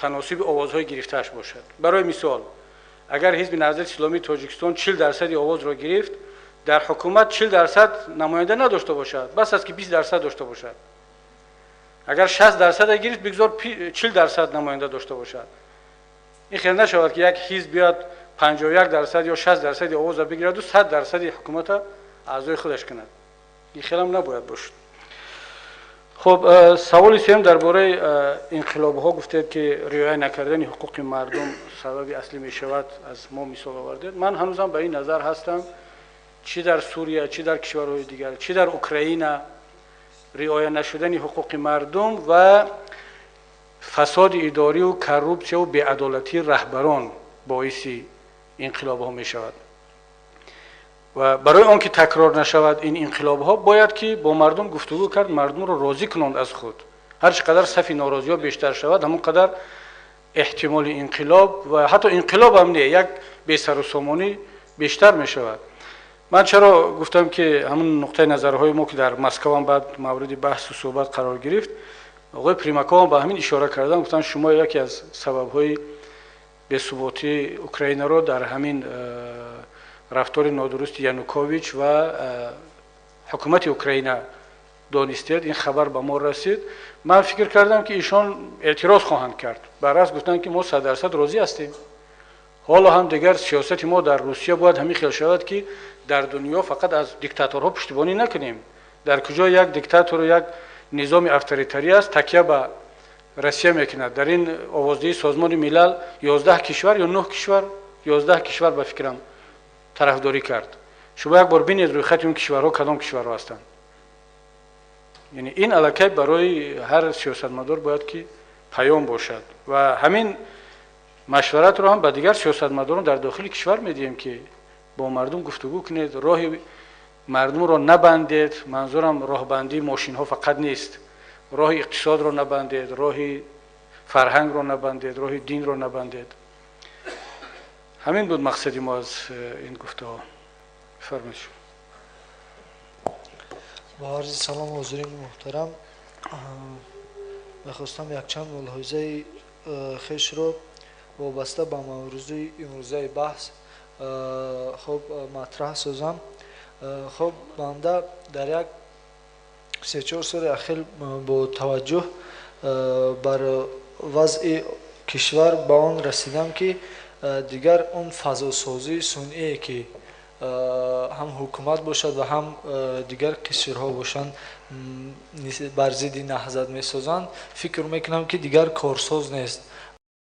تناسب آوازهای گرفته‌اش باشد. برای مثال اگر حزب نهضت اسلامی تاجیکستان 40% آواز را گرفت، در حکومت 40% نماینده نداشته باشد، بس است که 20% داشته باشد. اگر 60% گرفت بگذار 40% نماینده داشته باشد. این خیلی نشود که یک حزب بیاد 51% یا 60% آواز را بگیرد و 100% حکومت اعضای خودش کند. این خیلی هم نباید باشد. خب سوال سوم درباره انقلاب ها گفتید که رعایت نکردن حقوق مردم سبب اصلی می شود، از ما مثال آوردید. من هنوزم به این نظر هستم چی در سوریه، چی در کشورهای دیگر، چی در اوکراین رعایت نشدن حقوق مردم و فساد اداری و کروپسیا و بی‌عدالتی رهبران باعث انقلاب ها می شود. و برای آنکه تکرار نشود این انقلاب ها باید که با مردم گفتگو کرد، مردم را راضی کنند از خود. هر چقدر صف ناراضی ها بیشتر شود همون قدر احتمال انقلاب و حتی انقلاب هم نه، یک بی سر و سامانی بیشتر می شود. من چرا گفتم که همون نقطه نظرهای ما که در مسکو هم بعد مورد بحث و صحبت قرار گرفت، آقای پریماکو هم به همین اشاره کردن، گفتن شما یکی از سبب‌های بی‌ثباتی اوکراین را در همین رفتار نادرست یانوکوویچ و حکومت اوکراین دانستید. این خبر به ما رسید. من فکر کردم که ایشان اعتراض خواهند کرد. برعکس گفتن که ما 100% راضی هستیم. حالا هم دیگر سیاست ما در روسیه باید همین خیال شود که در دنیا فقط از دیکتاتورها پشتیبانی نکنیم. در کجا یک دیکتاتور و یک نظام اتوریتری است تکیه به روسیه میکند. در این آوازدهی سازمان ملل 11 کشور یا 9 کشور 11 کشور به فکرم طرفداری کرد. شما یک بار ببینید روی خط اون کشورها کدام کشورها هستند. یعنی این علاقه برای هر سیاستمدار باید که پیام باشد و همین مشورت رو هم به دیگر سیاستمداران در داخل کشور میدیم که با مردم گفتگو کنید، راه مردم رو نبندید. منظورم راه بندی ماشین ها فقط نیست، راه اقتصاد رو نبندید، راه فرهنگ رو نبندید، راه دین رو نبندید. همین بود مقصدی ما از این گفته ها. فرمایید. با عرض سلام حضورین محترم، میخواستم یک چند ملاحظه خویش رو وابسته به موضوع امروزه بحث خب مطرح سازم. خب بنده در یک 3-4 سال اخیر با توجه بر وضع کشور به آن رسیدم که دیگر اون فضاسازی صنعی که هم حکومت باشد و هم دیگر قشرها باشند بر ضد نهضت میسازند، فکر میکنم که دیگر کارساز نیست